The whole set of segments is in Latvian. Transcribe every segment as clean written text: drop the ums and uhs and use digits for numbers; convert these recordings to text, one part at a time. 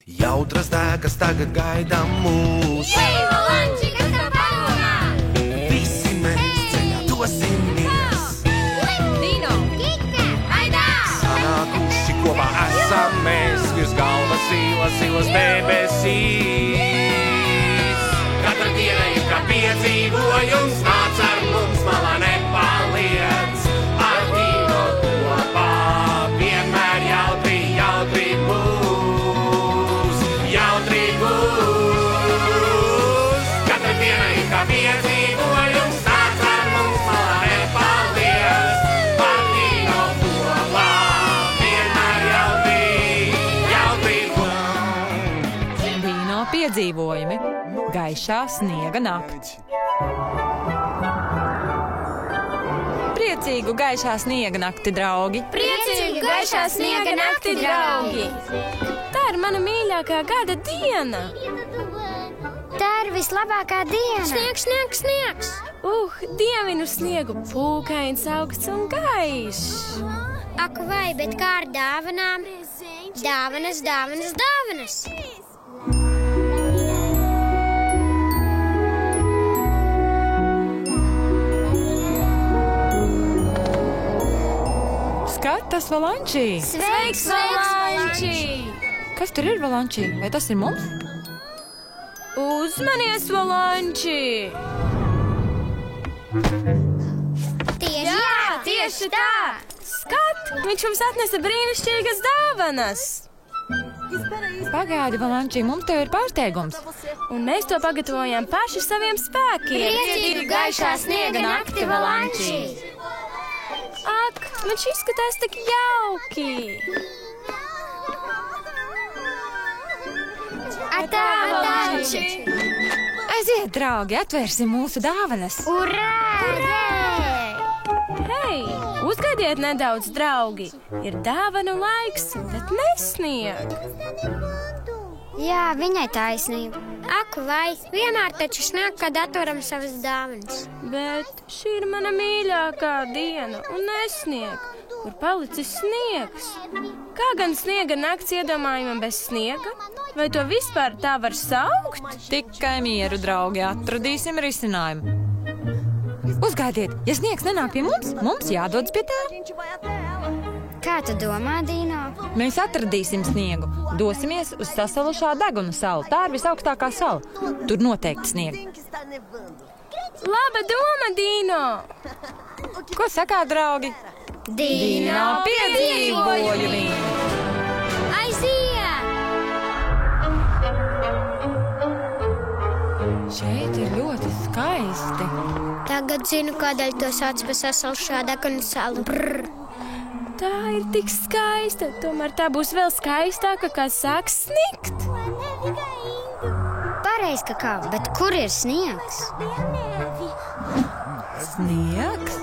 Jautras dēkas tagad gaida mūs. Valanči, kas tev padomā? Visi mēs ceļā dosimies. Dino, Kika, aidā! Sanākuši kopā esam mēs virs galvas ilas debesīs. Katra diena ir kā piedzīvojums, nāc ar mums malā nepaliec. Ar Dino kopā vienmēr jautri būs. Jautri būs. Katra diena ir kā piedzīvojums, nāc ar mums malā nepaliec. Ar Dino kopā vienmēr jautri būs. Dino piedzīvojumi. Gaišā sniega nakts. Priecīgu gaišā sniega nakti, draugi! Priecīgu gaišā sniega nakti, draugi! Tā ir mana mīļākā gada diena! Tā ir vislabākā diena! Sniegs, sniegs, sniegs! Dievinu sniegu, pūkains, augsts un gaišs! Ak vai, bet kā ar dāvanām? Dāvanas, dāvanas, dāvanas! Skatas, Valanči! Sveiks, Valanči! Kas tur ir, Valanči? Vai tas ir mums? Uzmanies, Valanči! Tieši tā! Skat, viņš mums atnesa brīnišķīgas dāvanas! Pagaidi, Valanči, mums tev ir pārsteigums. Un mēs to pagatavojām paši saviem spēkiem. Priecīgu gaišā sniega nakti, Valanči! Ak, viņš izskatās tik jauki! Atā, Valanči! Aiziet, draugi, atvērsim mūsu dāvanas. Urā! Hei, uzgaidiet nedaudz, draugi! Ir dāvanu laiks, bet nesnieg! Jā, viņai taisnība. Ak vai, vienmēr taču snieg, kad atveram savas dāvanas. Bet šī ir mana mīļākā diena, un nesnieg. Kur palicis sniegs? Kā gan sniega nakts iedomājama bez sniega? Vai to vispār tā var saukt? Tikai mieru, draugi, atradīsim risinājumu. Uzgaidiet, ja sniegs nenāk pie mums jādodas pie tā. Kā tu domā, Dino? Mēs atradīsim sniegu, dosimies uz sasalušā deguna salu. Tā ir visaugstākā sala. Tur noteikti snieg. Laba doma, Dino! Ko sakāt, draugi? Dino piedzīvojumi! Aiziet! Šeit ir ļoti skaisti. Tagad zinu, kādēļ to sauc par sasalušā deguna salu. Brr. Tā ir tik skaista, tomēr tā būs vēl skaistāka, kad sāks snikt. Pareiz, Kakao, bet kur ir sniegs? Sniegs?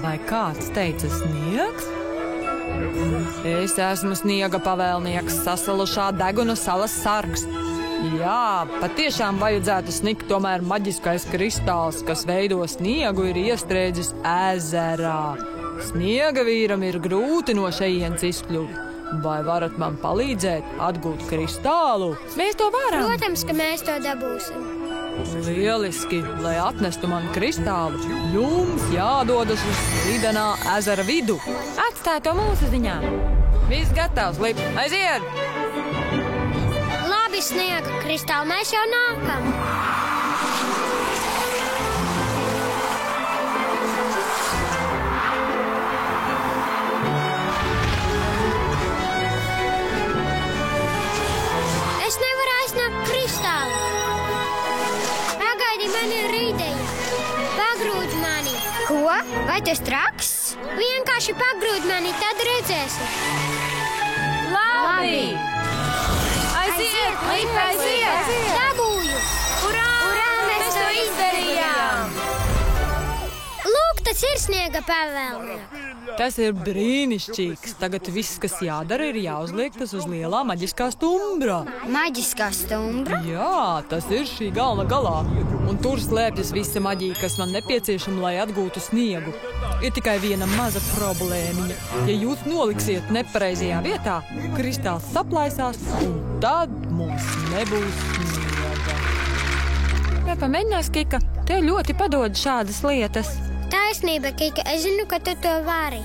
Vai kāds teica sniegs? Es esmu sniega pavēlnieks, sasalušā deguna salas sargs. Jā, patiešām vajadzētu snikt, tomēr maģiskais kristāls, kas veido sniegu, ir iestrēdzis ezerā. Sniega vīram ir grūti no šejienes izkļūt. Vai varat man palīdzēt atgūt kristālu? Mēs to varam! Protams, ka mēs to dabūsim. Lieliski! Lai atnestu man kristālu, jums jādodas uz slīdenā ezera vidu. Atstāj to mūsu ziņā! Viss gatavs, Lip! Aiziet! Labi, sniega kristāli, mēs jau nākam! Man ir ideja. Pagrūd mani. Ko? Vai tas traks? Vienkārši pagrūd mani, tad redzēsi. Labi! Aiziet, Lip, aiziet! Dabūju! Urā! Mēs to izdarījām! Lūk, tas ir sniega pavēlnieks. Tas ir brīnišķīgs. Tagad viss, kas jādara, ir jāuzliek tas uz lielā maģiskā stumbra. Maģiskā stumbra? Jā, tas ir šī galva galā. Un tur slēpjas visa maģija, kas man nepieciešama, lai atgūtu sniegu. ir tikai viena maza problēmiņa. Ja jūs noliksiet nepareizajā vietā, kristāls saplaisās, un tad mums nebūs sniega. Vai pamēģinās, Kika? Tev ļoti padod šādas lietas. Taisnība, Kika, es zinu, ka tu to vari.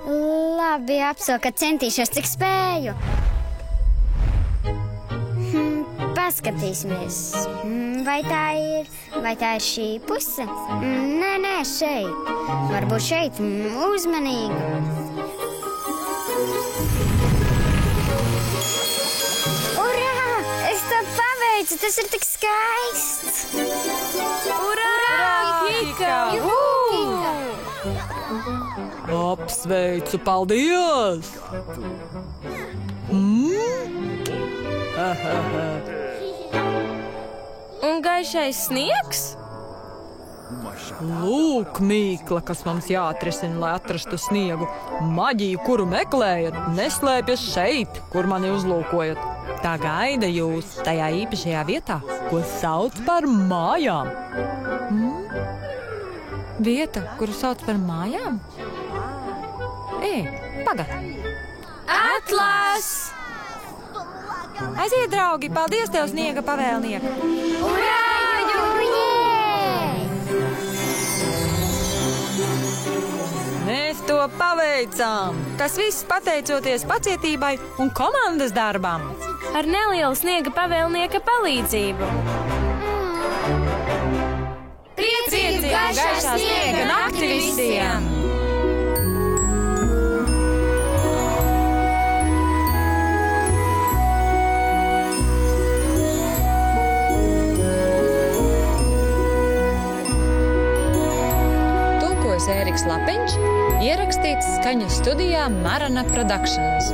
Labi, apsolu, ka centīšos, cik spēju. Paskatīsimies. Vai tā ir šī puse? Nē, šeit. Varbūt šeit. Uzmanīgi. Urā! Es to paveicu! Tas ir tik skaists! Urā, Kika! Kika! Apsveicu, paldies! Un gaišais sniegs? Lūk, mīkla, kas mums jāatrisina, lai atrastu sniegu. Maģiju, kuru meklējat, neslēpjas šeit, kur mani uzlūkojat. Tā gaida jūs tajā īpašajā vietā, ko sauc par mājām. Vieta, kuru sauc par mājām? Pagad! Atlas! Aiziet, draugi! Paldies tev, sniega pavēlnieka! Urā! Mēs to paveicām! Tas viss pateicoties pacietībai un komandas darbam. Ar nelielu sniega pavēlnieka palīdzību. Priecīgu gaišā sniega nakti visiem! Ēriks Lapiņš, ierakstīts skaņu studijā Marana Productions.